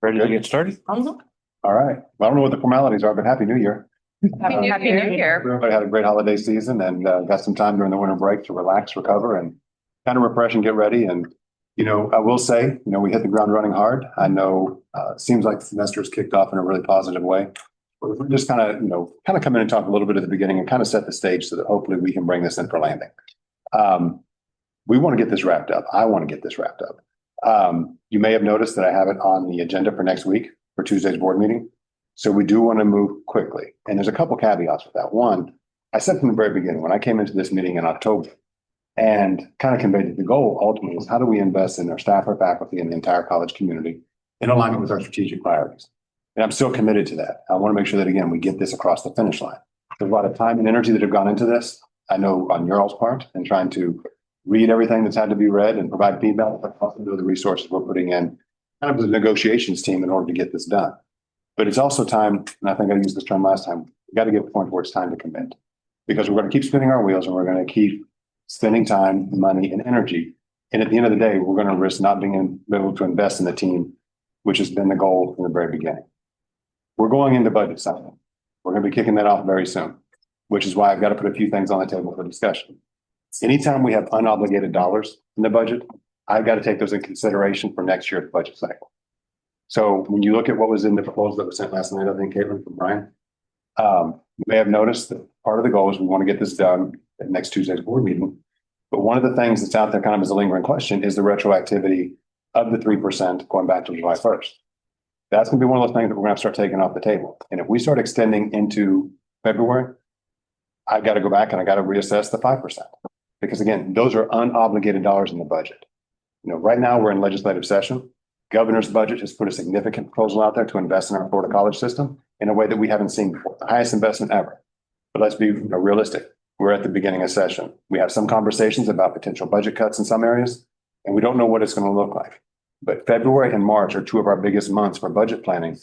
Ready to get started? All right. Well, I don't know what the formalities are, but Happy New Year. Happy New Year. Everybody had a great holiday season and got some time during the winter break to relax, recover, and kind of refresh and get ready. And, I will say, we hit the ground running hard. I know it seems like the semester has kicked off in a really positive way. But we're just kind of come in and talk a little bit at the beginning and kind of set the stage so that hopefully we can bring this in for landing. We want to get this wrapped up. I want to get this wrapped up. You may have noticed that I have it on the agenda for next week for Tuesday's board meeting. So we do want to move quickly. And there's a couple caveats with that. One, I said from the very beginning, when I came into this meeting in October and kind of conveyed that the goal ultimately is how do we invest in our staff, our faculty, and the entire college community in alignment with our strategic priorities. And I'm still committed to that. I want to make sure that, again, we get this across the finish line. There's a lot of time and energy that have gone into this. I know on your all's part and trying to read everything that's had to be read and provide feedback, but also know the resources we're putting in kind of the negotiations team in order to get this done. But it's also time, and I think I used this term last time, we got to get to the point where it's time to commit because we're going to keep spinning our wheels and we're going to keep spending time, money, and energy. And at the end of the day, we're going to risk not being able to invest in the team, which has been the goal from the very beginning. We're going into budget season. We're going to be kicking that off very soon, which is why I've got to put a few things on the table for discussion. Anytime we have unobligated dollars in the budget, I've got to take those in consideration for next year's budget cycle. So when you look at what was in the proposal that was sent last night, I think, Caitlin, from Brian, you may have noticed that part of the goal is we want to get this done at next Tuesday's board meeting. But one of the things that's out there kind of as a lingering question is the retroactivity of the 3% going back to July 1st. That's going to be one of those things that we're going to start taking off the table. And if we start extending into February, I've got to go back and I got to reassess the 5%. Because again, those are unobligated dollars in the budget. Right now we're in legislative session. Governor's budget has put a significant proposal out there to invest in our Florida college system in a way that we haven't seen before, the highest investment ever. But let's be realistic. We're at the beginning of session. We have some conversations about potential budget cuts in some areas, and we don't know what it's going to look like. But February and March are two of our biggest months for budget planning.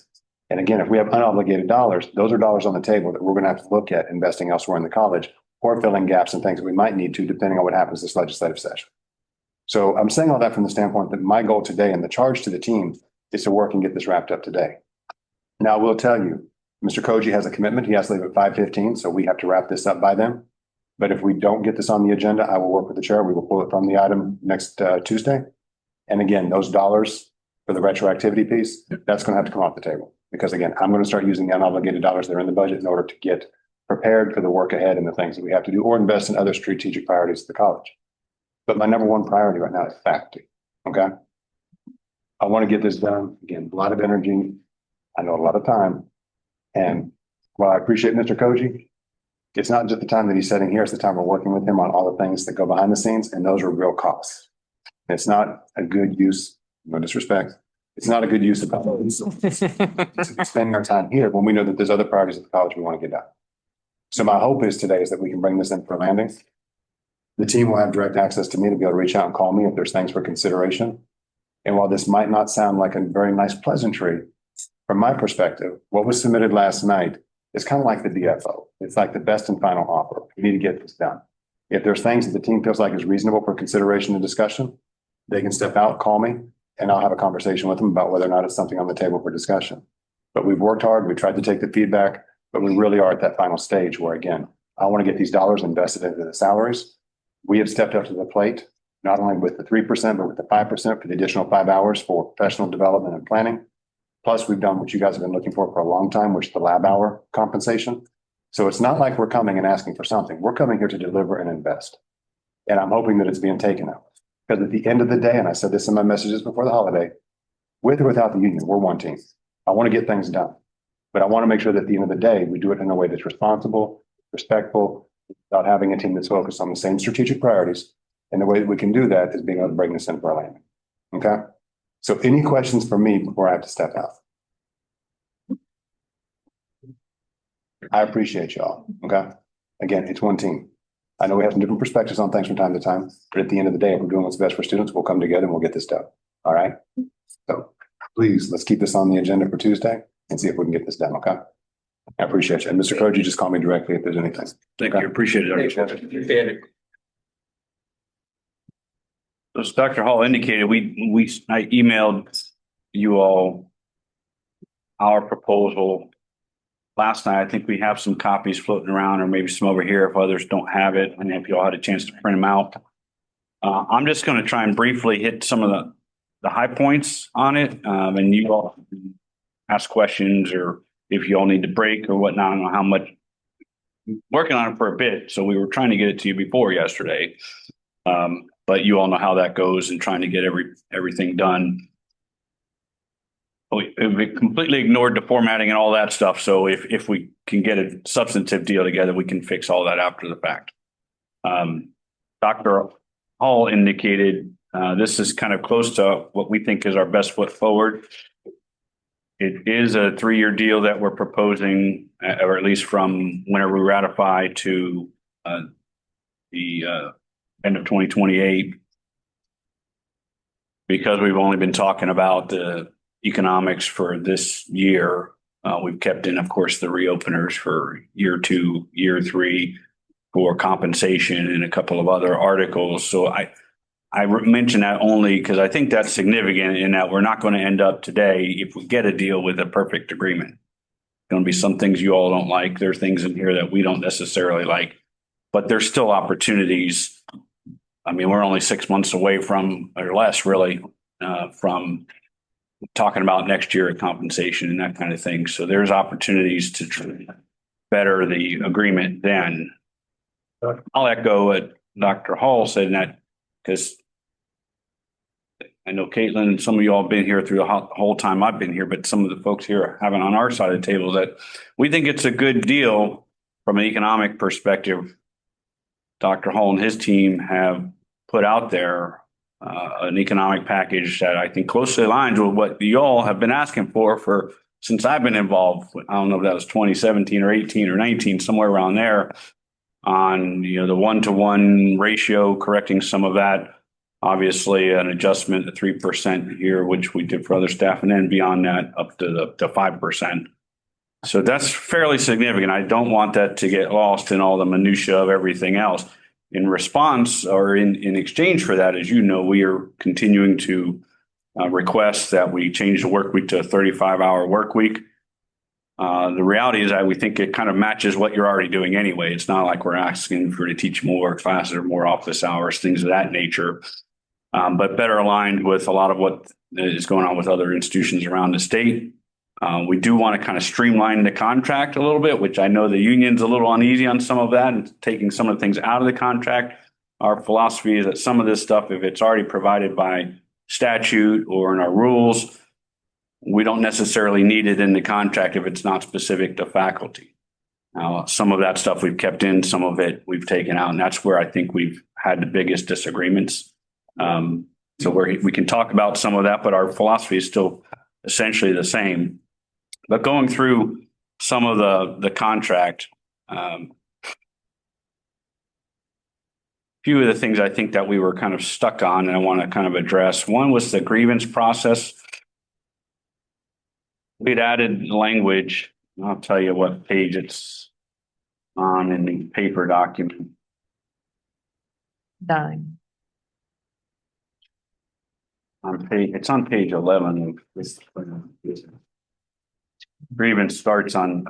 And again, if we have unobligated dollars, those are dollars on the table that we're going to have to look at investing elsewhere in the college or filling gaps and things that we might need to, depending on what happens this legislative session. So I'm saying all that from the standpoint that my goal today and the charge to the team is to work and get this wrapped up today. Now, I will tell you, Mr. Koji has a commitment. He has to leave at 5:15, so we have to wrap this up by then. But if we don't get this on the agenda, I will work with the chair. We will pull it from the item next Tuesday. And again, those dollars for the retroactivity piece, that's going to have to come off the table. Because again, I'm going to start using the unobligated dollars that are in the budget in order to get prepared for the work ahead and the things that we have to do or invest in other strategic priorities of the college. But my number one priority right now is faculty. Okay. I want to get this done. Again, a lot of energy. I know a lot of time. And while I appreciate Mr. Koji, it's not just the time that he's sitting here, it's the time we're working with him on all the things that go behind the scenes, and those are real costs. It's not a good use, no disrespect. It's not a good use of spending our time here when we know that there's other priorities at the college we want to get done. So my hope is today is that we can bring this in for landing. The team will have direct access to me to be able to reach out and call me if there's things for consideration. And while this might not sound like a very nice pleasantry, from my perspective, what was submitted last night is kind of like the DFO. It's like the best and final offer. We need to get this done. If there's things that the team feels like is reasonable for consideration and discussion, they can step out, call me, and I'll have a conversation with them about whether or not it's something on the table for discussion. But we've worked hard. We tried to take the feedback, but we really are at that final stage where, again, I want to get these dollars invested into the salaries. We have stepped up to the plate, not only with the 3%, but with the 5% for the additional 5 hours for professional development and planning. Plus, we've done what you guys have been looking for a long time, which is the lab hour compensation. So it's not like we're coming and asking for something. We're coming here to deliver and invest. And I'm hoping that it's being taken up. Because at the end of the day, and I said this in my messages before the holiday, with or without the union, we're one team. I want to get things done. But I want to make sure that at the end of the day, we do it in a way that's responsible, respectful, without having a team that's focused on the same strategic priorities. And the way that we can do that is being able to bring this in for our landing. Okay? So any questions for me before I have to step out? I appreciate y'all. Okay? Again, it's one team. I know we have some different perspectives on things from time to time, but at the end of the day, if we're doing what's best for students, we'll come together and we'll get this done. All right? So please, let's keep this on the agenda for Tuesday and see if we can get this done. Okay? I appreciate you. And Mr. Koji, just call me directly if there's anything. Thank you. Appreciate it. As Dr. Hall indicated, I emailed you all our proposal last night. I think we have some copies floating around, or maybe some over here if others don't have it, and if you all had a chance to print them out. I'm just going to try and briefly hit some of the high points on it, and you all ask questions, or if you all need to break or whatnot. I don't know how much. Working on it for a bit, so we were trying to get it to you before yesterday. But you all know how that goes, and trying to get everything done. We completely ignored the formatting and all that stuff. So if we can get a substantive deal together, we can fix all that after the fact. Dr. Hall indicated this is kind of close to what we think is our best foot forward. It is a 3-year deal that we're proposing, or at least from whenever we ratify to the end of 2028. Because we've only been talking about the economics for this year, we've kept in, of course, the reopeners for year 2, year 3 for compensation and a couple of other articles. So I mention that only because I think that's significant in that we're not going to end up today, if we get a deal, with a perfect agreement. Going to be some things you all don't like. There are things in here that we don't necessarily like, but there's still opportunities. I mean, we're only 6 months away from, or less really, from talking about next year of compensation and that kind of thing. So there's opportunities to try better the agreement then. I'll echo what Dr. Hall said in that, because I know Caitlin and some of you all have been here through the whole time I've been here, but some of the folks here haven't on our side of the table, that we think it's a good deal from an economic perspective. Dr. Hall and his team have put out there an economic package that I think closely aligns with what you all have been asking for since I've been involved. I don't know if that was 2017 or 18 or 19, somewhere around there, on the 1-to-1 ratio, correcting some of that. Obviously, an adjustment to 3% here, which we did for other staff, and then beyond that, up to 5%. So that's fairly significant. I don't want that to get lost in all the minutia of everything else. In response, or in exchange for that, as you know, we are continuing to request that we change the work week to a 35-hour work week. The reality is that we think it kind of matches what you're already doing anyway. It's not like we're asking for you to teach more classes or more office hours, things of that nature, but better aligned with a lot of what is going on with other institutions around the state. We do want to kind of streamline the contract a little bit, which I know the union's a little uneasy on some of that, and taking some of the things out of the contract. Our philosophy is that some of this stuff, if it's already provided by statute or in our rules, we don't necessarily need it in the contract if it's not specific to faculty. Now, some of that stuff we've kept in, some of it we've taken out, and that's where I think we've had the biggest disagreements. So we can talk about some of that, but our philosophy is still essentially the same. But going through some of the contract, few of the things I think that we were kind of stuck on and I want to kind of address. One was the grievance process. We'd added language. I'll tell you what page it's on in the paper document. 9. It's on page 11 of this. Grievance starts on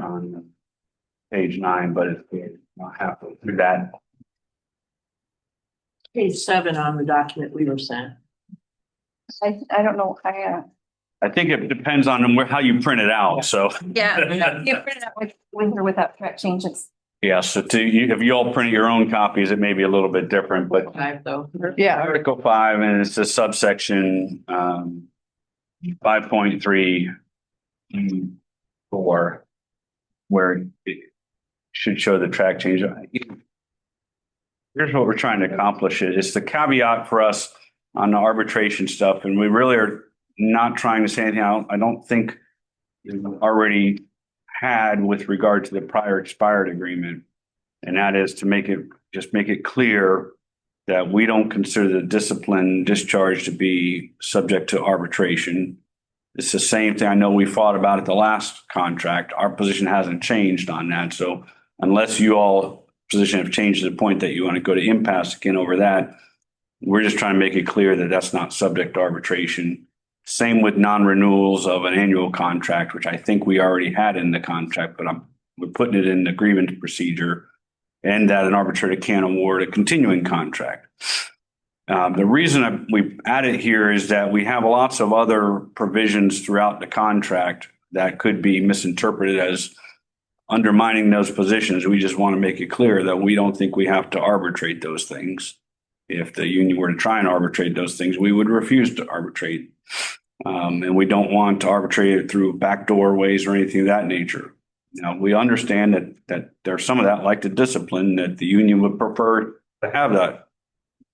page 9, but it's not halfway through that. Page 7 on the document we were sent. I don't know. I think it depends on how you print it out. So Yeah, you print it out with or without correct changes. yeah. So if you all print your own copies, it may be a little bit different. But 5 though. Yeah. Article 5, and it's a subsection 5.3.4, where it should show the track change. Here's what we're trying to accomplish. It's the caveat for us on the arbitration stuff, and we really are not trying to say anything I don't think we've already had with regard to the prior expired agreement. And that is to make it clear that we don't consider the discipline discharge to be subject to arbitration. It's the same thing. I know we fought about it the last contract. Our position hasn't changed on that. So unless you all position have changed to the point that you want to go to impasse again over that, we're just trying to make it clear that that's not subject to arbitration. Same with non-renewals of an annual contract, which I think we already had in the contract, but we're putting it in the grievance procedure, and that an arbitrator can award a continuing contract. The reason we added here is that we have lots of other provisions throughout the contract that could be misinterpreted as undermining those positions. We just want to make it clear that we don't think we have to arbitrate those things. If the union were to try and arbitrate those things, we would refuse to arbitrate. And we don't want to arbitrate it through backdoor ways or anything of that nature. Now, we understand that there's some of that, like the discipline, that the union would prefer to have that.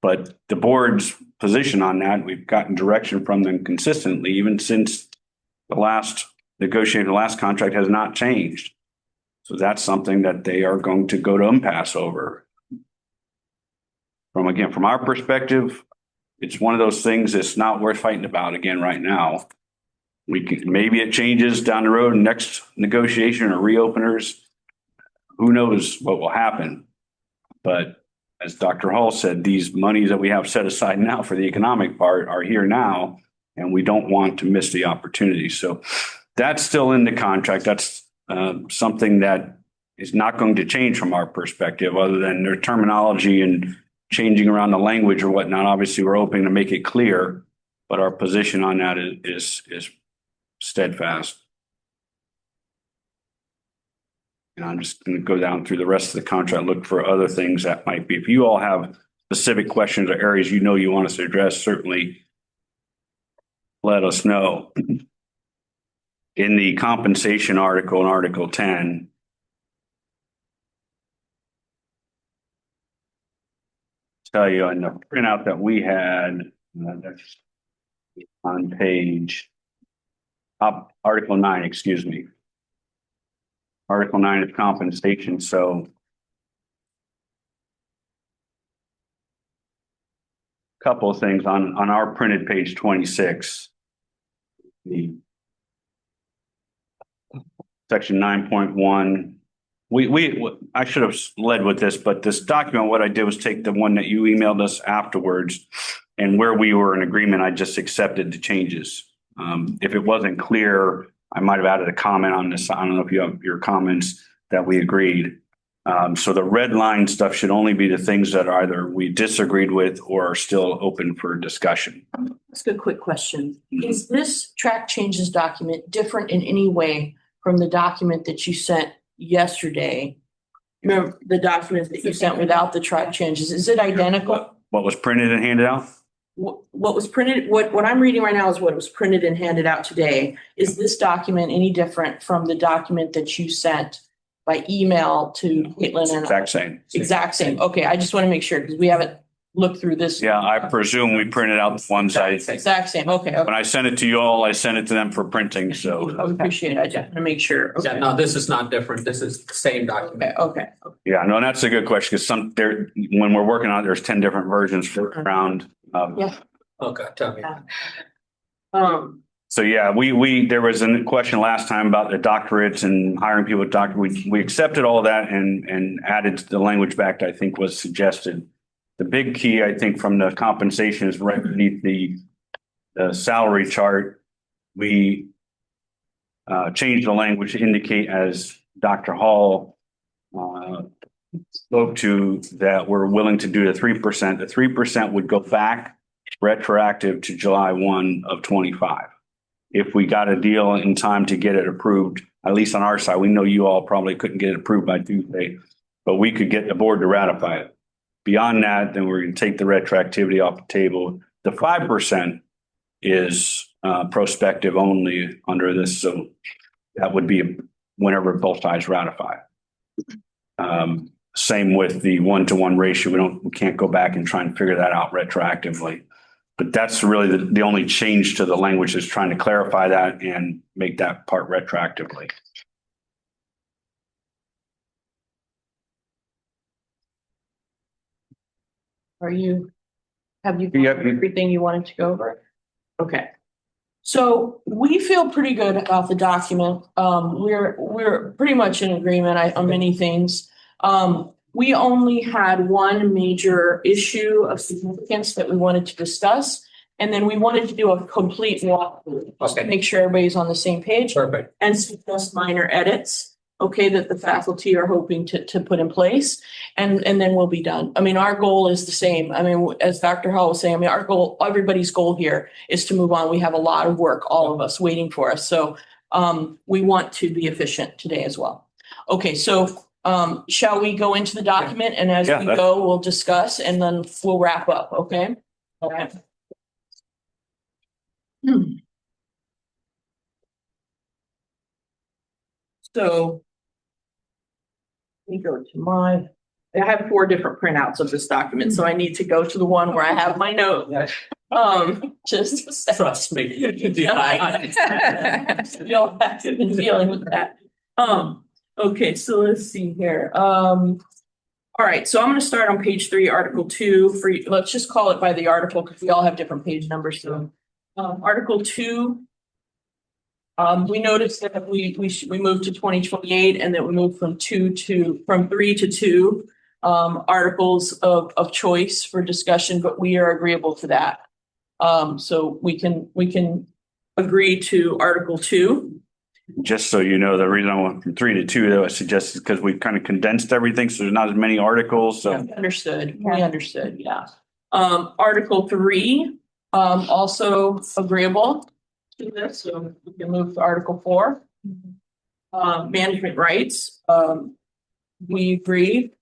But the board's position on that, we've gotten direction from them consistently, even since the last contract has not changed. So that's something that they are going to go to impasse over. From our perspective, it's one of those things that's not worth fighting about again right now. Maybe it changes down the road, next negotiation or reopeners. Who knows what will happen? But as Dr. Hall said, these monies that we have set aside now for the economic part are here now, and we don't want to miss the opportunity. So that's still in the contract. That's something that is not going to change from our perspective, other than their terminology and changing around the language or whatnot. Obviously, we're hoping to make it clear, but our position on that is steadfast. And I'm just going to go down through the rest of the contract, look for other things that might be. If you all have specific questions or areas you want us to address, certainly let us know. In the compensation article, in Article 10, tell you in the printout that we had, that's on page Article 9, excuse me. Article 9 is compensation. So a couple of things on our printed page 26. The section 9.1. I should have led with this, but this document, what I did was take the one that you emailed us afterwards, and where we were in agreement, I just accepted the changes. If it wasn't clear, I might have added a comment on this. I don't know if you have your comments that we agreed. So the red line stuff should only be the things that either we disagreed with or are still open for discussion. That's a quick question. Is this track changes document different in any way from the document that you sent yesterday? Remember the document that you sent without the track changes? Is it identical? What was printed and handed out? What was printed, what I'm reading right now is what was printed and handed out today. Is this document any different from the document that you sent by email to Caitlin? And Exact same. Exact same. Okay, I just want to make sure because we haven't looked through this. Yeah, I presume we printed out the ones Exact same. Okay. when I sent it to you all, I sent it to them for printing. So I appreciate it. I just want to make sure. Yeah, Okay. no, this is not different. This is the same document. Okay. yeah, no, that's a good question because when we're working on it, there's 10 different versions for around. Yeah. Okay, tell me. So yeah, there was a question last time about the doctorates and hiring people with doctorates. We accepted all of that and added the language back that I think was suggested. The big key, I think, from the compensation is right beneath the salary chart. We changed the language to indicate, as Dr. Hall spoke to, that we're willing to do the 3%. The 3% would go back retroactive to July 1 of 25. If we got a deal in time to get it approved, at least on our side, we know you all probably couldn't get it approved by Tuesday, but we could get the board to ratify it. Beyond that, then we're going to take the retroactivity off the table. The 5% is prospective only under this. So that would be whenever both sides ratify. Same with the 1-to-1 ratio. We can't go back and try and figure that out retroactively. But that's really the only change to the language, is trying to clarify that and make that part retroactively. Have you Yeah. everything you wanted to go over? Okay. So we feel pretty good about the document. We're pretty much in agreement on many things. We only had one major issue of significance that we wanted to discuss, And then we wanted to do a complete walkthrough, just to Okay. make sure everybody's on the same page Perfect. and suggest minor edits, okay, that the faculty are hoping to put in place. And then we'll be done. I mean, our goal is the same. I mean, as Dr. Hall was saying, I mean, our goal, everybody's goal here is to move on. We have a lot of work, all of us waiting for us. So we want to be efficient today as well. Okay, so shall we go into the document, and as Yeah, we that's- go, we'll discuss and then we'll wrap up, okay? Okay. So let me go to I have 4 different printouts of this document, so I need to go to the one where I have my note. Just a second. Trust me. You'll have to be dealing with that. Okay, so let's see here. All right, so I'm gonna start on page 3, Article 2 for, let's just call it by the article because we all have different page numbers, so. Article 2. We noticed that we moved to 2028 and that we moved from 3 to 2. Articles of choice for discussion, but we are agreeable to that. So we can agree to Article 2. Just so you know, the reason I went from 3 to 2, that was suggested because we kind of condensed everything, so there's not as many articles, so. Understood, we Yeah. understood, yeah. Article 3, also agreeable to this, so we can move to Article 4. Management rights, we agree.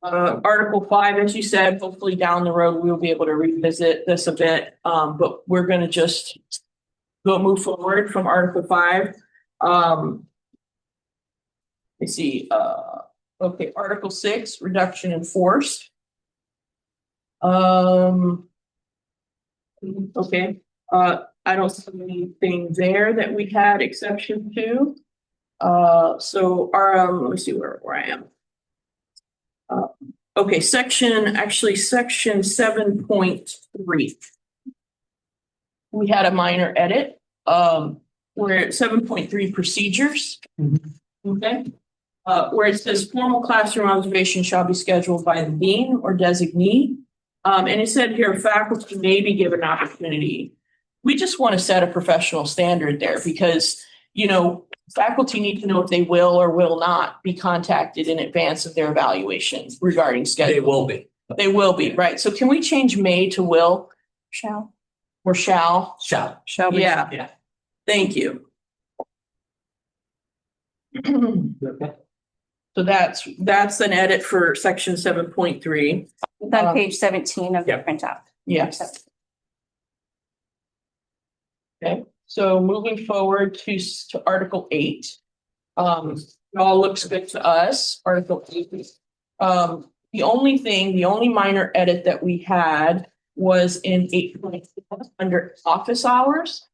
Article 5, as you said, hopefully down the road, we'll be able to revisit this a bit, but we're gonna just move forward from Article 5. Let's see, okay, Article 6, reduction in force. Okay, I don't see anything there that we had exception to. So our, let me see where I am. Okay, section 7.3. We had a minor edit, where 7.3 procedures. Okay. Where it says formal classroom observation shall be scheduled by the dean or designee. And it said here, faculty may be given opportunity. We just want to set a professional standard there because, you know, faculty need to know if they will or will not be contacted in advance of their evaluation regarding They schedule. will be. They will be, right? So can we change may to will Shall. or shall? Shall. Shall be. Yeah, Yeah. thank you. Okay. So that's an edit for section 7.3. It's on page 17 of the Yeah. printout. Yes. Okay, so moving forward to Article 8. It all looks good to us, Article 8. The only minor edit that we had was in 8.4 under office hours.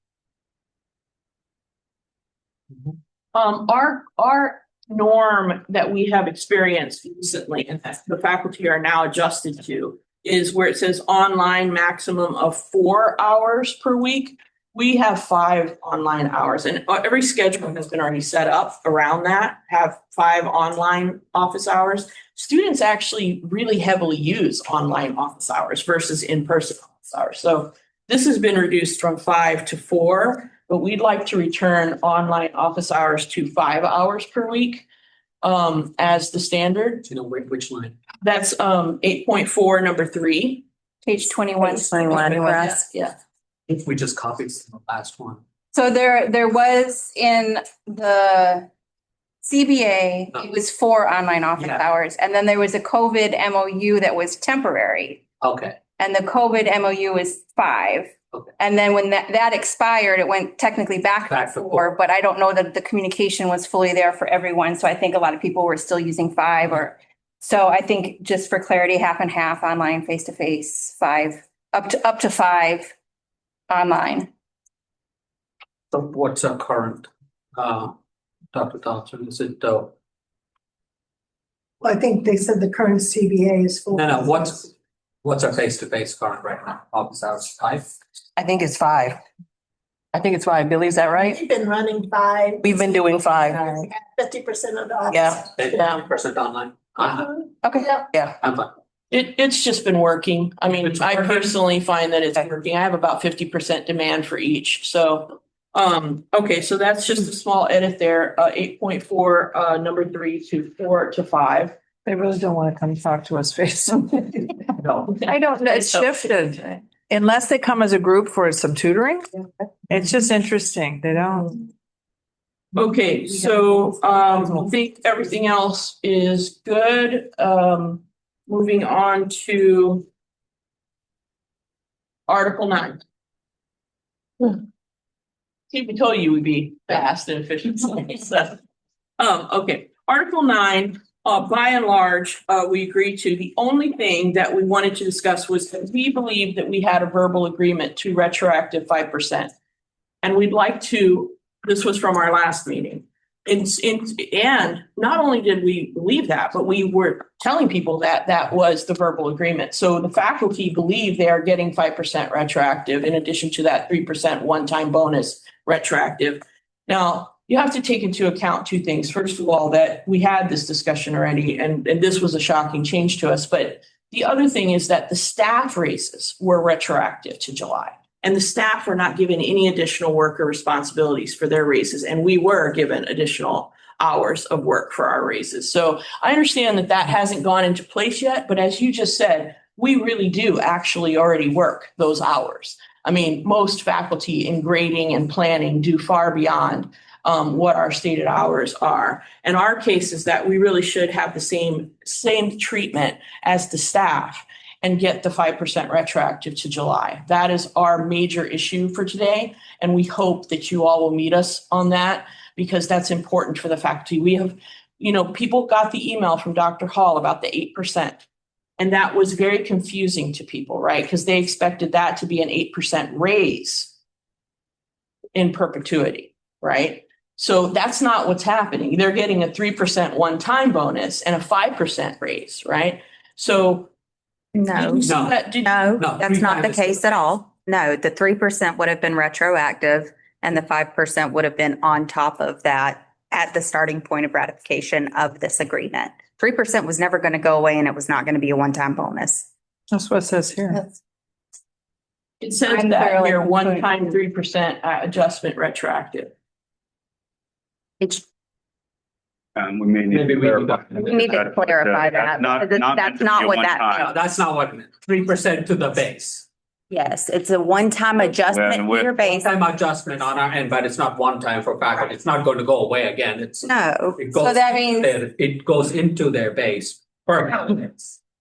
Our norm that we have experienced recently and that the faculty are now adjusted to is where it says online maximum of 4 hours per week. We have 5 online hours and every schedule has been already set up around that, have 5 online office hours. Students actually really heavily use online office hours versus in-person office hours. So this has been reduced from 5 to 4, but we'd like to return online office hours to 5 hours per week as the standard. Do you know which line? That's 8.4, number 3. Page 21. Yeah. If we just copied the last one. So there was in the CBA, it was 4 online office Yeah. hours. And then there was a COVID MOU that was temporary. Okay. And the COVID MOU is 5. Okay. And then when that expired, it went technically back to Back to 4, four. but I don't know that the communication was fully there for everyone. So I think a lot of people were still using 5 so I think just for clarity, half and half online, face-to-face, 5, up to 5 online. So what's our current, Dr. Thompson, is it, Well, I think they said the current CBA is 4. no, what's our face-to-face current right now? Office hours 5? I think it's 5. I think it's 5. Billy, is that right? We've been running 5. We've been doing 5. 50% of the office. Yeah. Yeah. 50% online? Uh-huh. Okay, Yeah. yeah. I'm fine. It's just been working. I mean, It's I working. personally find that it's working. I have about 50% demand for each. So, okay, so that's just a small edit there. 8.4, number 3 to 4 to 5. They really don't want to come talk to us face. No. I don't know, it's shifted. Unless they come as a group for some tutoring, it's just interesting. They don't. Okay, so, I think everything else is good. Moving on to Article 9. See, we told you we'd be fast and efficient. So, okay, Article 9, by and large, we agreed to. The only thing that we wanted to discuss was that we believe that we had a verbal agreement to retroactive 5%. And we'd like to, this was from our last meeting. And not only did we believe that, but we were telling people that that was the verbal agreement. So the faculty believe they are getting 5% retroactive in addition to that 3% one-time bonus retroactive. Now, you have to take into account two things. First of all, that we had this discussion already, and this was a shocking change to us. But the other thing is that the staff raises were retroactive to July. And the staff were not given any additional work or responsibilities for their raises. And we were given additional hours of work for our raises. So I understand that that hasn't gone into place yet. But as you just said, we really do actually already work those hours. I mean, most faculty in grading and planning do far beyond what our stated hours are. And our case is that we really should have the same treatment as the staff and get the 5% retroactive to July. That is our major issue for today. And we hope that you all will meet us on that because that's important for the faculty. We have, people got the email from Dr. Hall about the 8%. And that was very confusing to people, right? Because they expected that to be an 8% raise in perpetuity, right? So that's not what's happening. They're getting a 3% one-time bonus and a 5% raise, right? So No, did you- No. no, No, that's not the 3 times case at all. No, the 3% would have been retroactive and the 5% would have been on top of that at the starting point of ratification of this agreement. 3% was never going to go away and it was not going to be a one-time bonus. That's what it says here. It says I'm that fairly here, confused. one-time 3% adjustment retroactive. It's, We may need Maybe to we need clarify. to- we need to clarify that. because That's not what that means. No, that's not what I meant. 3% to the base. Yes, it's a one-time adjustment to your base. One-time adjustment on our end, but it's not one time for faculty. It's not going to go away again. It's. No, It So goes, that means it goes into their base permanently.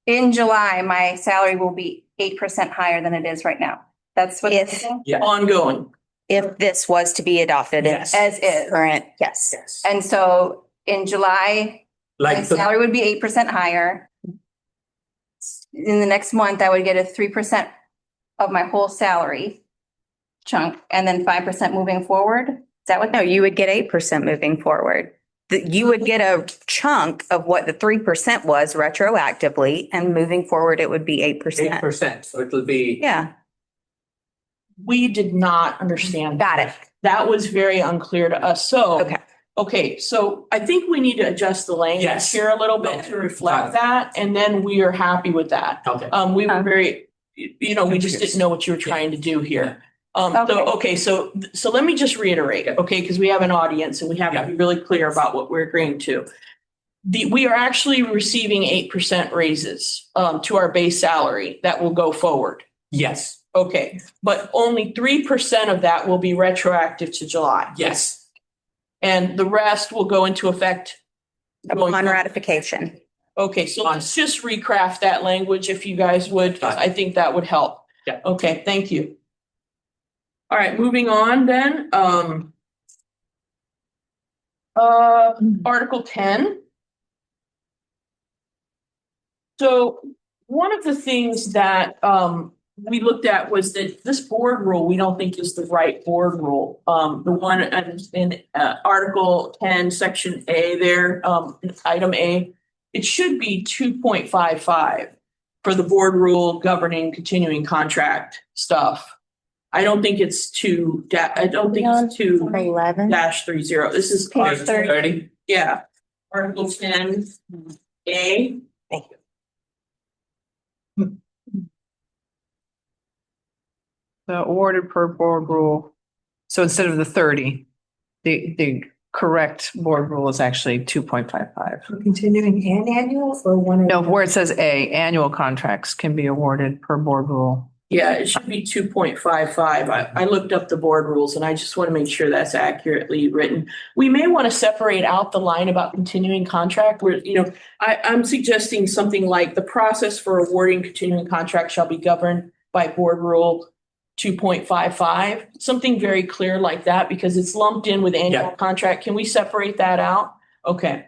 in July, my salary will be 8% higher than it is right now. That's what it's If- saying? Yeah. Ongoing. if this was to be adopted in Yes. As is. current, yes. Yes. And so in July, my Like the, salary would be 8% higher. In the next month, I would get a 3% of my whole salary chunk and then 5% moving forward. Is that what? No, you would get 8% moving forward. You would get a chunk of what the 3% was retroactively and moving forward, it would be 8%. 8%, so it'll be. Yeah, We did not understand. got it. That was very unclear to us. So. Okay. Okay, so I think we need to adjust the language Yes. here a little bit Okay. to reflect that, and then we are happy with that. Okay. We were very, we just didn't know what you were trying to do here. So let me just reiterate, okay, because we have an audience and we have to be really clear about what we're agreeing to. We are actually receiving 8% raises to our base salary that will go forward. Yes, Okay, but only 3% of that will be retroactive to July. yes. And the rest will go into effect. going Upon forward. ratification. Okay, so let's just recraft that language if you guys would. 'Cause I think that would help. Yeah. Okay, thank you. All right, moving on then. Article 10. So one of the things that we looked at was that this board rule, we don't think is the right board rule. The one in Article 10, Section A there, item A, it should be 2.55 for the board rule governing continuing contract stuff. I don't think it's two 11. dash 30. This is Page 30. yeah, Article 10, A. Thank you. So awarded per board rule. So instead of the 30, the correct board rule is actually 2.55. For continuing and annual or one? No, where it says A, annual contracts can be awarded per board rule. Yeah, it should be 2.55. I looked up the board rules and I just want to make sure that's accurately written. We may want to separate out the line about continuing contract where, I'm suggesting something like the process for awarding continuing contract shall be governed by board rule 2.55, something very clear like that because it's lumped in with annual Yeah. contract. Can we separate that out? Okay.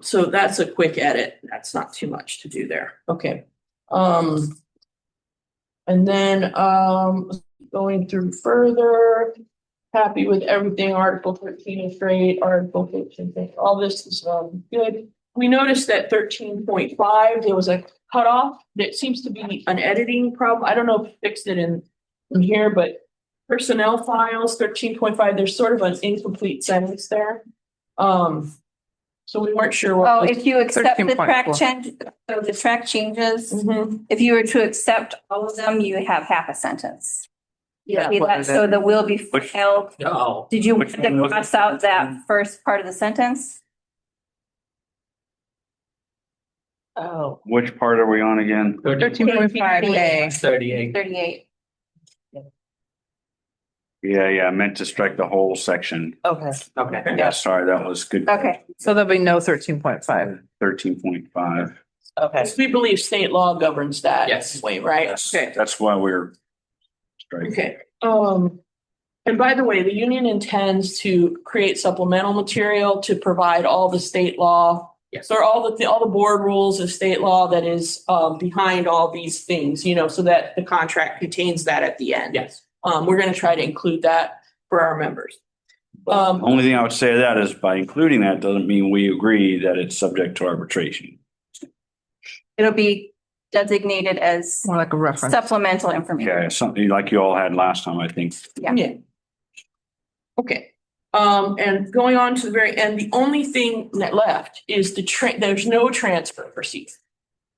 So that's a quick edit. That's not too much to do there. Okay. And then, going through further, happy with everything. Article 13 is great. Article 15, all this is, good. We noticed that 13.5, there was a cutoff. That seems to be an editing problem. I don't know if you fixed it in here, but personnel files, 13.5, there's sort of an incomplete sentence there. So we weren't sure what. Oh, was- if you accept the 13.4. track change, so the track changes, Mhm. if you were to accept all of them, you have half a sentence. Yeah. See what that? is So it? the will be Which- held. No. Did you want Which to one was it? cross out that first part of the sentence? Oh. Which part are we on again? 13.5A. 38. 38. Yeah, I meant to strike the whole section. Okay. Okay. Yeah, sorry, that was good. Okay. So there'll be no 13.5. 13.5. Okay. We believe state law governs that. Yes. Way, right? Okay. That's why we're striking. Okay, and by the way, the union intends to create supplemental material to provide all the state law. Yes. Or all the board rules of state law that is behind all these things, so that the contract contains that at the end. Yes. We're gonna try to include that for our members. The only thing I would say to that is by including that doesn't mean we agree that it's subject to arbitration. It'll be designated as More like a reference. supplemental information. Yeah, something like you all had last time, I think. Yeah. Okay, and going on to the very end, the only thing that left is there's no transfer procedure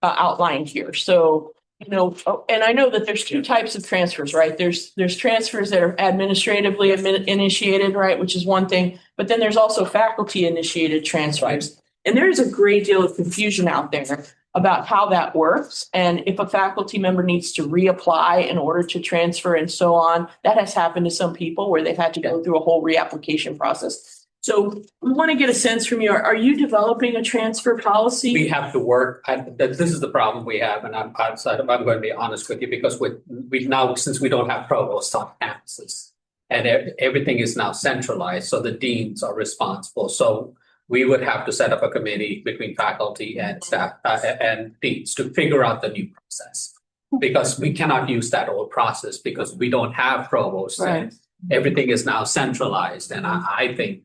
outlined here. So, and I know that there's two types of transfers, right? There's transfers that are administratively initiated, right, which is one thing, but then there's also faculty initiated transfers. And there is a great deal of confusion out there about how that works. And if a faculty member needs to reapply in order to transfer and so on, that has happened to some people where they've had to go through a whole reapplication process. So we want to get a sense from you. Are you developing a transfer policy? We have to work, this is the problem we have, and I'm going to be honest with you, because we've now, since we don't have provosts on campuses, and everything is now centralized, so the deans are responsible. So we would have to set up a committee between faculty and staff and deans to figure out the new process. Because we cannot use that old process because we don't have provosts. Right. And everything is now centralized, and I think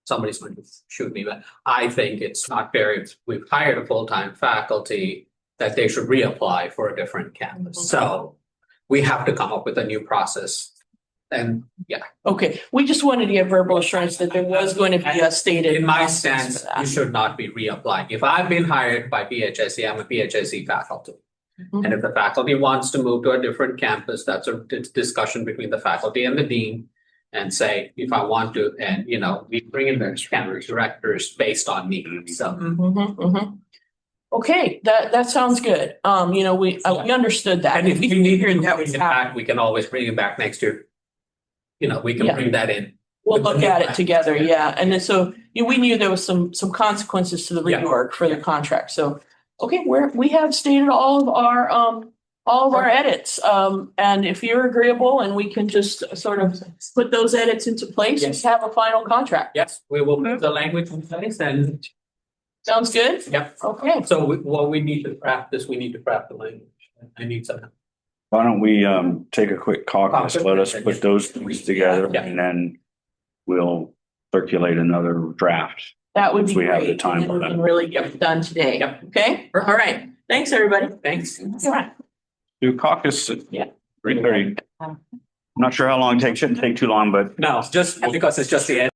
somebody's going to shoot me, but I think it's not fair if we've hired a full-time faculty that they should reapply for a different campus. So we have to come up with a new process. And yeah, Okay, we just wanted to get verbal assurance that there was going to be a stated. in my process stance, for that. you should not be reapplying. If I've been hired by BHSC, I'm a BHSC faculty. Mhm. And if the faculty wants to move to a different campus, that's a discussion between the faculty and the dean. And say, if I want to, and we bring in the campus directors based on need. So Mhm, mhm. Okay, that sounds good. We understood that. and if you need to that bring was it happening. back, we can always bring it back next year. We can Yeah. bring that in. We'll look at it together, yeah. And then so we knew there was some consequences to the Yeah. rework for the contract. So, okay, we have stated all of our edits. And if you're agreeable and we can just sort of put those edits into place and Yes. have a final contract. Yes, we will put the language in place and, Sounds good? yep. Okay. So what we need to practice, we need to craft the language. I need some. Why don't we take a quick caucus? Caucus. Let us put those things together Yeah. and then we'll circulate another draft. That would be We have the great. time And for then we that. can really get it done today. Yep. Okay? All right. Thanks, everybody. Thanks. All right. Do caucus at Yeah. 3:30. I'm not sure how long it takes. Shouldn't take too long, but No, just because it's just the end.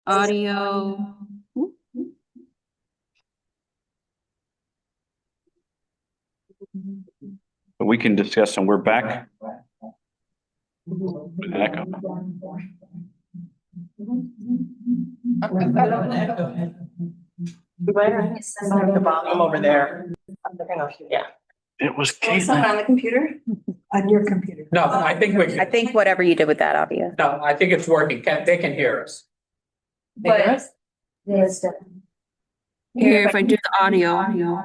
audio. But we can discuss and we're back. Echo. I'm over there. Yeah. It was Someone on the computer? On your computer. No, I think we, I think whatever you did with that audio. no, I think it's working. They can hear us. But Yes. Here, if I do the audio.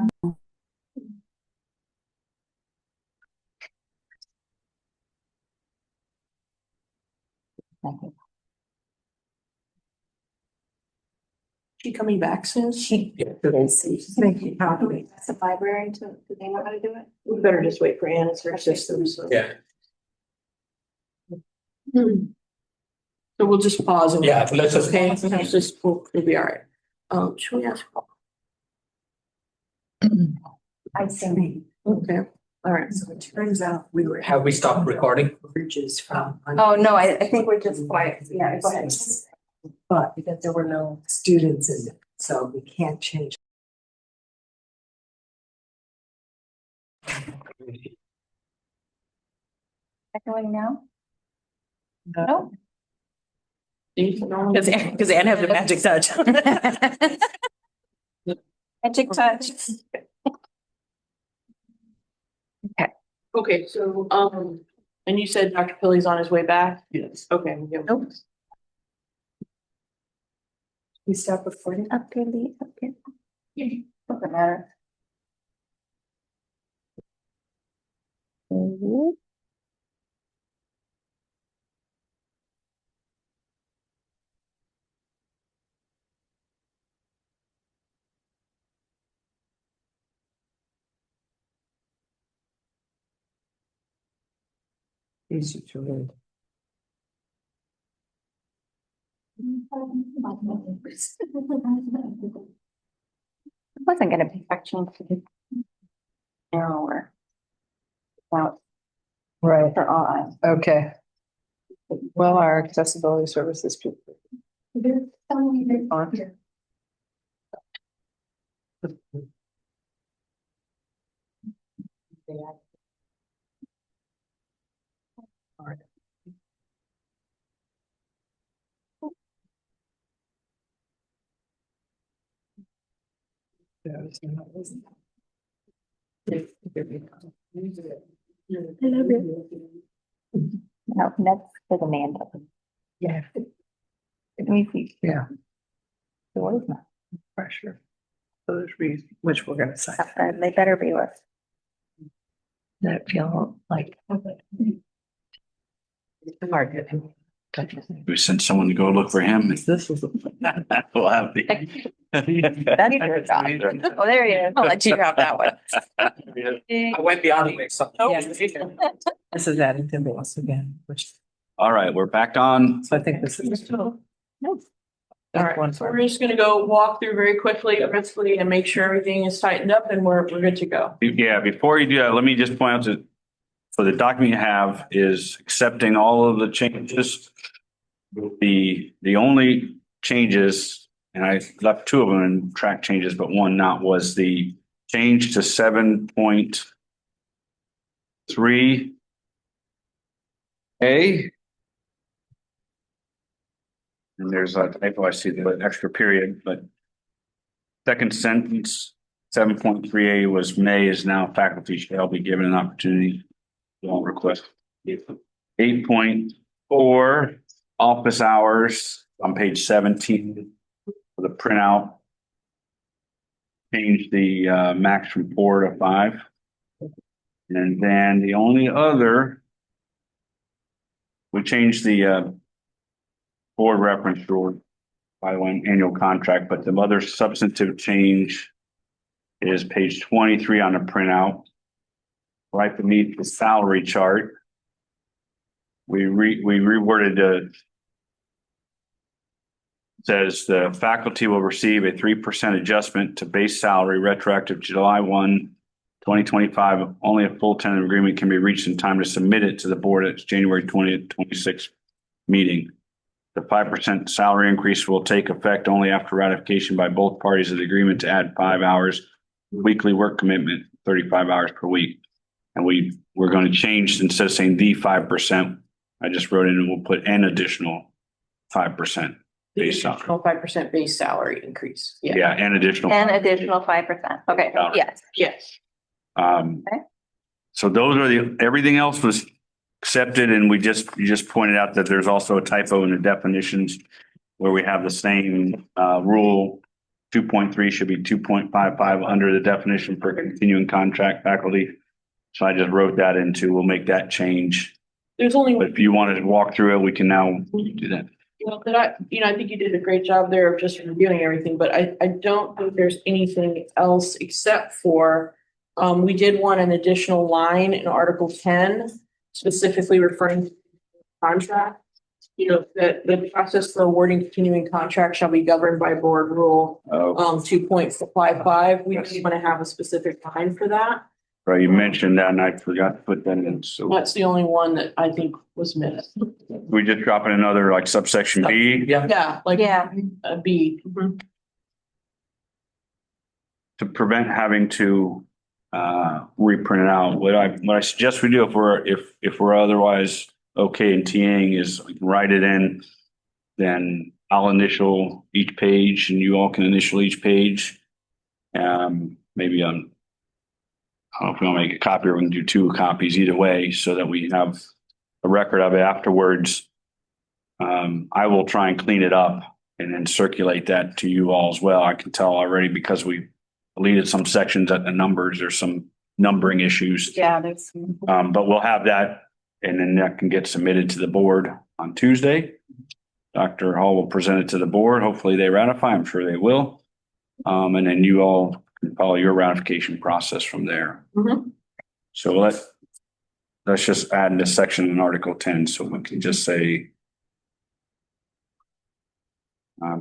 She coming back soon? She Yeah. is. She's making copies. that's the library to, do they know how to do it? We better just wait for Anna's her system, so. Yeah, So we'll just pause and. yeah, let's just. Okay, let's just, we'll be all right. Should we ask? I see. Okay, all right. So it turns out we were. Have we stopped recording? Bridges from. Oh, no, I think we're just quiet. Yeah, go ahead. But because there were no students in it, so we can't change. Echoing now? No. Because Anne has the magic touch. Magic touch. Okay, so, and you said Dr. Pilley's on his way back? Yes. Okay. Nope. We start recording. Doesn't matter. Easy to read. It wasn't gonna be actually narrower. Out Right, for all eyes. okay. Well, our accessibility services people. No, that's for the man. Yeah. Let me see. Yeah. So what is that? Pressure. So there's reasons, which we're gonna say. They better be with. That feel like. Hard. We sent someone to go look for him. This is. We'll have the. That's your job. Oh, there he is. I'll let you have that one. I went the other way, so. This is adding to this again, which, All right, we're back on. so I think this is. All right, so we're just gonna go walk through very quickly, principally, and make sure everything is tightened up and we're good to go. Yeah, before you do that, let me just point out that for the document you have is accepting all of the changes. The only changes, and I left two of them in track changes, but one not, was the change to 7.3A. And there's a typo, I see the extra period, but second sentence, 7.3A was may is now faculty shall be given an opportunity. Don't request. 8.4, office hours on page 17 for the printout. Change the max from 4 to 5. And then the only other, we changed the board reference rule, by the way, annual contract, but the other substantive change is page 23 on the printout. Right beneath the salary chart. We reworded says the faculty will receive a 3% adjustment to base salary retroactive July 1, 2025. Only a full tentative agreement can be reached in time to submit it to the board at its January 20th, 26th meeting. The 5% salary increase will take effect only after ratification by both parties of the agreement to add 5 hours weekly work commitment, 35 hours per week. And we're going to change, instead of saying the 5%, I just wrote in and we'll put an additional 5% base salary. 5% base salary increase. Yeah, an additional. An additional 5%. Okay, Salary. yes. Yes. Okay. So those are everything else was accepted, and you just pointed out that there's also a typo in the definitions where we have the same rule. 2.3 should be 2.55 under the definition for continuing contract faculty. So I just wrote that into, we'll make that change. There's only But if you wanted to walk through it, we can now do that. Well, but I think you did a great job there of just reviewing everything, but I don't think there's anything else except for, we did want an additional line in Article 10, specifically referring to contract. That the process for awarding continuing contract shall be governed by board rule, 2.55. We just want to have a specific line for that. Right, you mentioned that and I forgot to put that in. So That's the only one that I think was missed. we just drop in another like subsection B Yeah. Yeah, like Yeah. a B. Mhm. to prevent having to reprint it out. What I suggest we do if we're otherwise okay in TAing is we can write it in, then I'll initial each page and you all can initial each page. Maybe I don't know if we want to make a copy or we can do 2 copies either way so that we have a record of it afterwards. I will try and clean it up and then circulate that to you all as well. I can tell already because we deleted some sections at the numbers. There's some numbering issues. Yeah, there's. But we'll have that and then that can get submitted to the board on Tuesday. Dr. Hall will present it to the board. Hopefully they ratify. I'm sure they will. And then you all can follow your ratification process from there. Mhm. So let's just add in this section in Article 10. So we can just say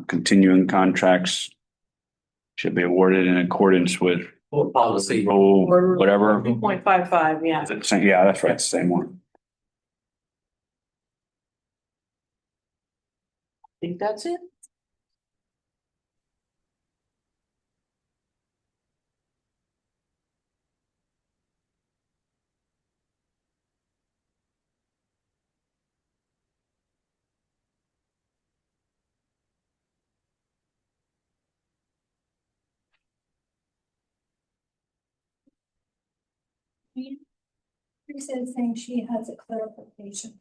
continuing contracts should be awarded in accordance with Policy. rule, whatever. 2.55, yeah. Is it same? Yeah, that's right. Same one. I think that's it. Teresa is saying she has a clarification.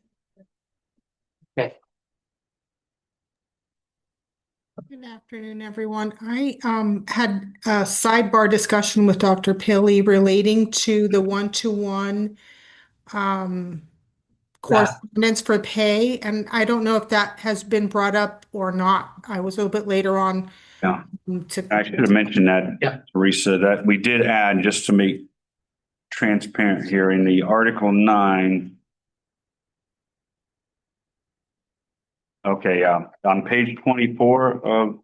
Good afternoon, everyone. I had a sidebar discussion with Dr. Pilley relating to the one-to-one correspondence for pay, and I don't know if that has been brought up or not. I was a little bit later on. Yeah. I should have mentioned that, Yeah. Teresa, that we did add, just to make transparent here, in the Article 9. Okay, on page 24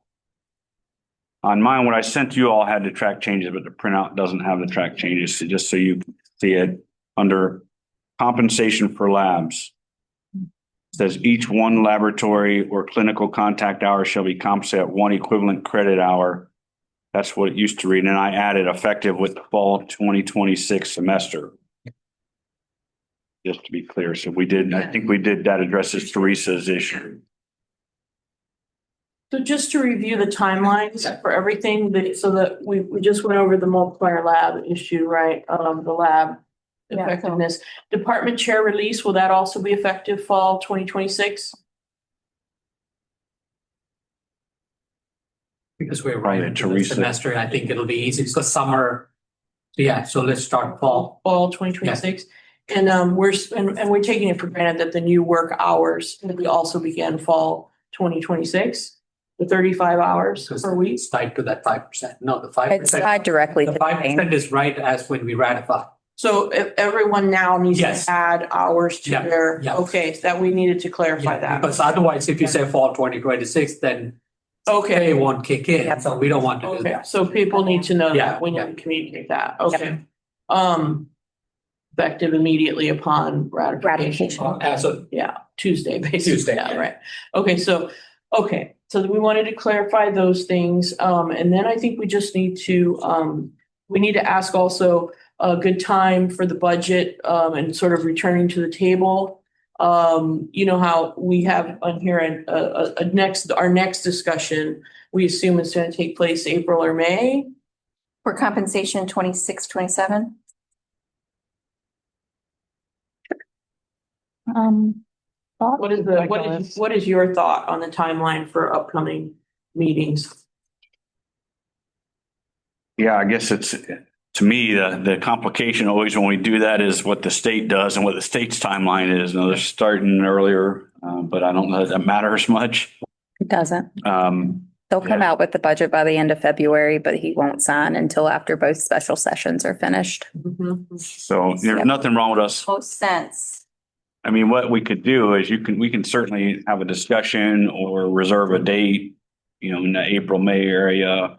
on mine, what I sent you all had the track changes, but the printout doesn't have the track changes. So just so you can see it, under compensation for labs, it says each one laboratory or clinical contact hour shall be compensated at 1 equivalent credit hour. That's what it used to read. And I added effective with the fall 2026 semester. Just to be clear. So we did, I think we did, that addresses Teresa's issue. So just to review the timelines for everything, so that we just went over the multiplier lab issue, right? The lab Yeah, so- effectiveness. Department chair release, will that also be effective fall 2026? Because we're Right, right into the Teresa. semester, I think it'll be easy because summer. Yeah, so let's start fall. Fall 2026? And we're taking it for granted that the new work hours will also begin fall 2026? The 35 hours Because per week? it's tied to that 5%. No, the It's 5%. tied directly to The the pay. 5% is right as when we ratify. So if everyone now needs Yes. to add hours to Yeah, their, yeah. okay, that we needed to clarify Yeah, that. because otherwise, if you say fall 2026, then Okay. it won't kick in. Yeah. So we don't want to do Okay, that. so people need to know Yeah, that, we need yeah. to communicate that, okay. effective immediately upon ratification. Ratification. As of Yeah, Tuesday, basically. Tuesday, Yeah, yeah. right. Okay, so we wanted to clarify those things. And then I think we just need to, we need to ask also a good time for the budget, and sort of returning to the table. You know how we have on here our next discussion, we assume it's going to take place April or May. For compensation, 26, 27. What is your thought on the timeline for upcoming meetings? Yeah, I guess it's, to me, the complication always when we do that is what the state does and what the state's timeline is. Now, they're starting earlier, but I don't know that matters much. It doesn't. They'll come Yeah. out with the budget by the end of February, but he won't sign until after both special sessions are finished. So there's nothing wrong with us. Most sense. I mean, what we could do is we can certainly have a discussion or reserve a date, you know, in the April, May area.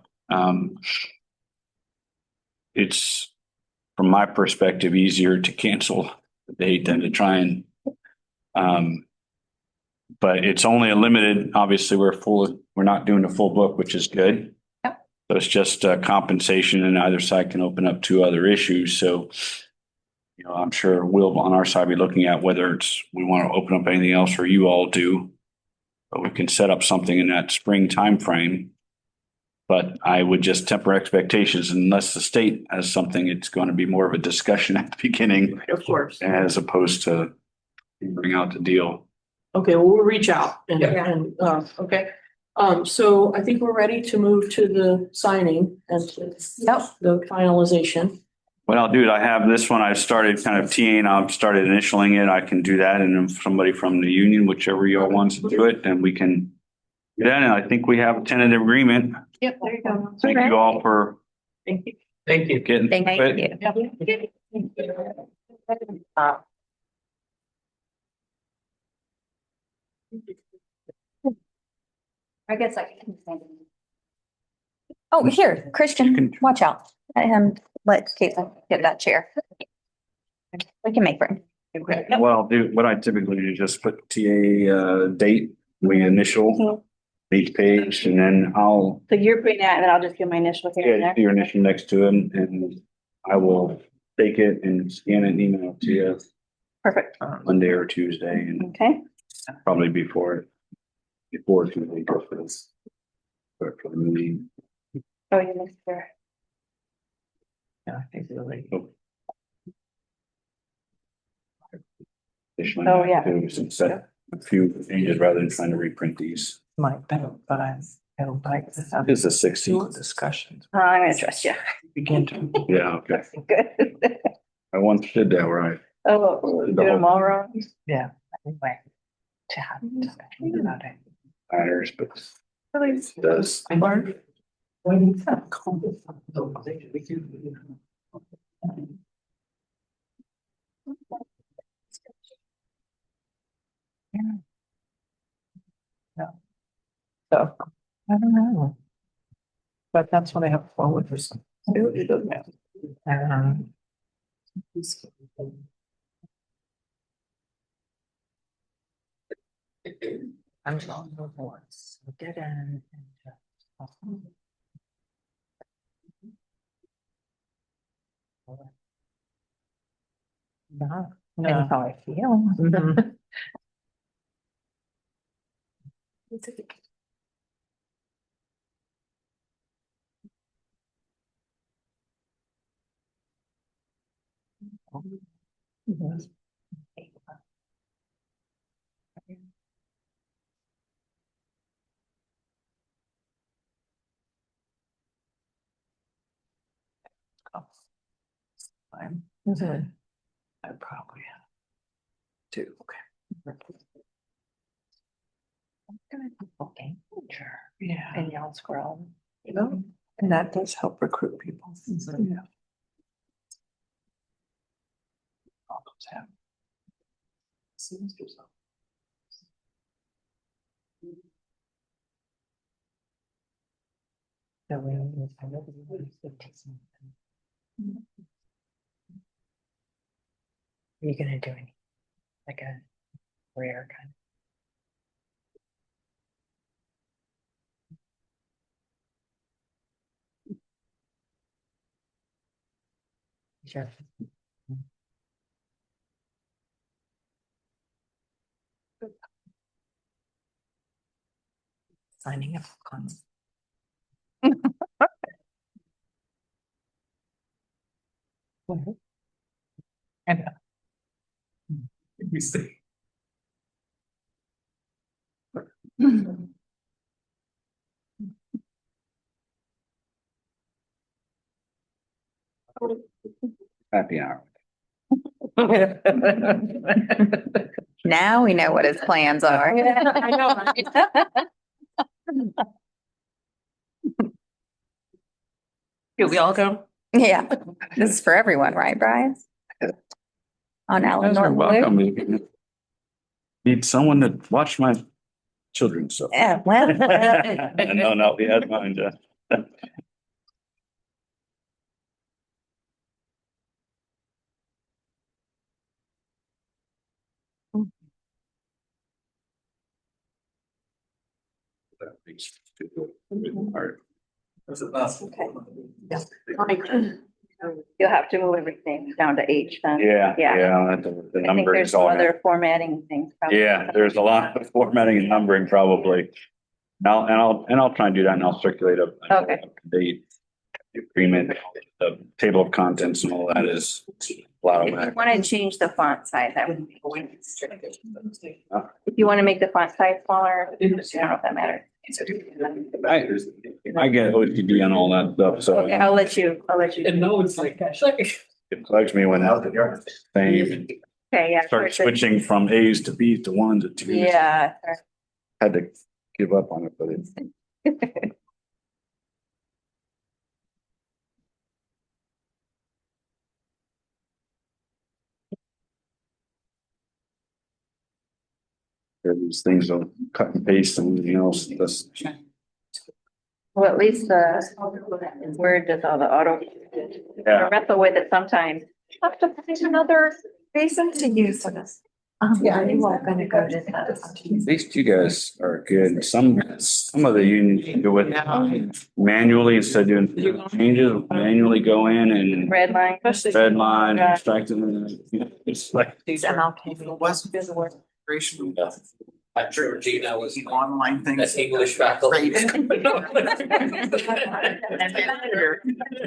It's, from my perspective, easier to cancel the date than to try and, but it's only a limited, obviously, we're not doing the full book, which is good. Yep. So it's just compensation, and either side can open up two other issues. So, you know, I'm sure we'll on our side be looking at whether we want to open up anything else or you all do. But we can set up something in that spring timeframe. But I would just temper expectations unless the state has something, it's going to be more of a discussion at the beginning Of course. as opposed to bring out the deal. Okay, well, we'll reach out Yeah. okay. So I think we're ready to move to the signing and to the finalization. What I'll do is I have this one, I started kind of TAing, I've started initialing it. I can do that. And if somebody from the union, whichever y'all wants to do it, then we can do that. And I think we have a tentative agreement. Yep, there you go. Thank you all for Thank you. Thank you. getting. Thank it. you. I guess I can. Oh, here, You Christian, can- watch out. Let Caitlin get that chair. We can make room. Okay. What I'll do, what I typically do is just put TA date, we initial each page, and then I'll So you're putting that, and then I'll just give my initial here and get there. your initial next to it, and I will take it and scan it and email it to you Perfect. Monday or Tuesday, and Okay. probably before Tuesday, go for this. For the meeting. Oh, you missed there. Oh, yeah. To set a few changes rather than trying to reprint these. Might be, but I don't like to have This is the 16th. discussions. I'm gonna trust you. Begin to. Yeah, okay. Good. I once did that right. Oh, do them all wrong. Yeah, anyway. To have a discussion about it. Matters, but it does. So, I don't know. But that's what I have forward for some. I'm going to once, get in. No, That's how I feel. Mhm. Fine. I probably have two. Okay. Okay. Sure. Yeah. And y'all scroll. You know, and that does help recruit people. Yeah. All those have. Semesters. So we only have 15. Are you gonna do any, like a rare kind? Sure. Signing up. And Happy hour. Now we know what his plans are. I know, right? do we all go? Yeah, this is for everyone, right, Brian? On Alan Guys are Norton Blue? welcome. Need someone to watch my children, so. Yeah, well. No, we had mine, You'll have to move everything down to H then. Yeah, Yeah. yeah, the I think there's numbers some all. other formatting things. probably. Yeah, there's a lot of formatting and numbering probably. I'll try and do that and I'll circulate Okay. the agreement, the table of contents and all that is a lot If of you that. want to change the font size, that would be. If you want to make the font size smaller, I don't know if that matters. I get OCD on all that stuff, so Okay, I'll let you. And no, it's like, it bugs me when that thing Okay, yeah. starts switching from A's to B's to ones to twos. Yeah. Had to give up on it, but it's. These things will cut and paste and everything else, that's. Well, at least Word does all the auto. Yeah. Wrestle with it sometimes. Have to find another basin to use for this. Yeah, you are gonna go to that. At least you guys are good. Some of the unions do it manually instead of doing changes, manually go in and Red line. red line, extract them. It's like. These MLK. Wasn't I'm sure Gina was online thing. an English faculty.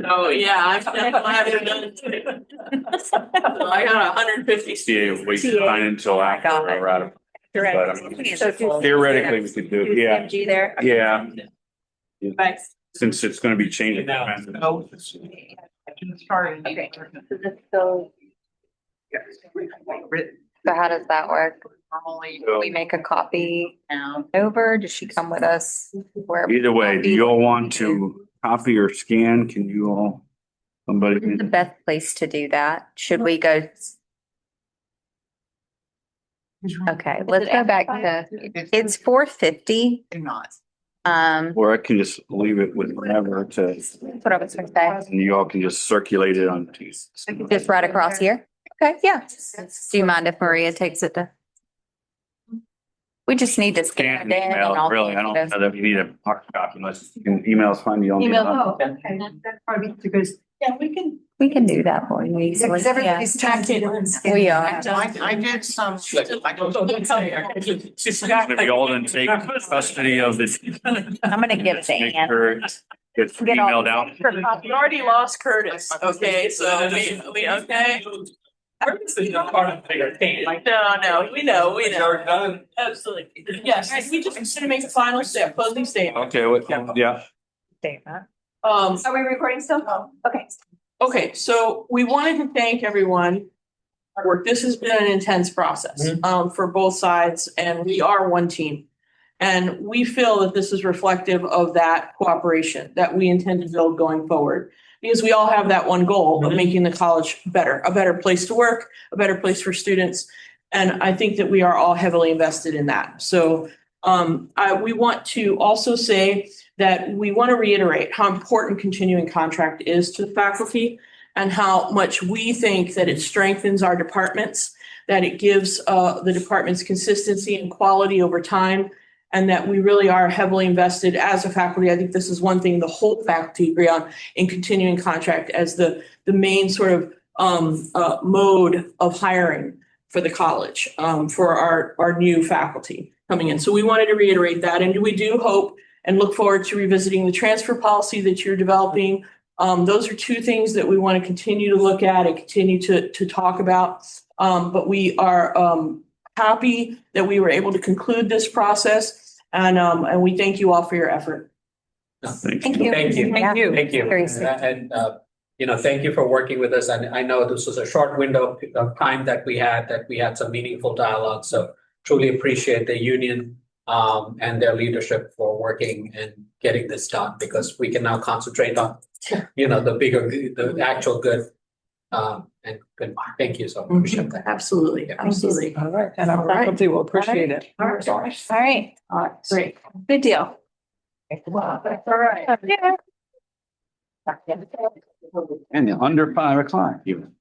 Oh, yeah, I've definitely done too. So I got 150. Yeah, we sign until after we're out of. But I mean, theoretically, we could do, yeah, G there. yeah, Thanks. since it's gonna be changing. Okay. So this goes. So how does that work? Normally. We make a copy over? Does she come with us? Where Either way, do you all want to copy or scan? Can you all, somebody? Where's the best place to do that? Should we go? Okay, let's go back to, it's 450. They're not. Or I can just leave it with whatever to, That's what I was gonna say. and you all can just circulate it on. Just right across here? Okay, yeah. Do you mind if Maria takes it to? We just need to Scan scan and it in. and email, I'll really, I don't take it. know that you need a hard copy unless you can email fine, you don't. need Email. a- Okay, that's probably because, Yeah, we can. We can do that for you easily. because everybody's trying to. We are. I did some. If you all then take custody of this. I'm gonna give it to Make Ann. sure it gets Get all- emailed out. We already lost Curtis, okay, so we, okay? No, we know. Done. Absolutely. Yes, we just consider make a final step, closing statement. Okay, yeah. Um, Are we recording still? Okay. okay, so we wanted to thank everyone. for work. This has been an intense process, for both sides, and we are one team. And we feel that this is reflective of that cooperation that we intend to build going forward. Because we all have that one goal of making the college better, a better place to work, a better place for students. And I think that we are all heavily invested in that. So we want to also say that we want to reiterate how important continuing contract is to the faculty. and how much we think that it strengthens our departments, that it gives the departments consistency and quality over time, and that we really are heavily invested as a faculty. I think this is one thing the whole faculty agree on in continuing contract as the main sort of mode of hiring for the college, for our new faculty coming in. So we wanted to reiterate that. And we do hope and look forward to revisiting the transfer policy that you're developing. Those are two things that we want to continue to look at and continue to talk about. But we are happy that we were able to conclude this process. And we thank you all for your effort. Thank you. Thank you. Thank you. Thank you. Very sweet. And, thank you for working with us. And I know this was a short window of time that we had some meaningful dialogue. So truly appreciate the union and their leadership for working and getting this done, because we can now concentrate on, the actual good. And good. Thank you. So appreciate that. Absolutely. Absolutely. All right. And our All right. faculty will appreciate it. All right. All right. Great. Good deal. All right. And under 5 o'clock even.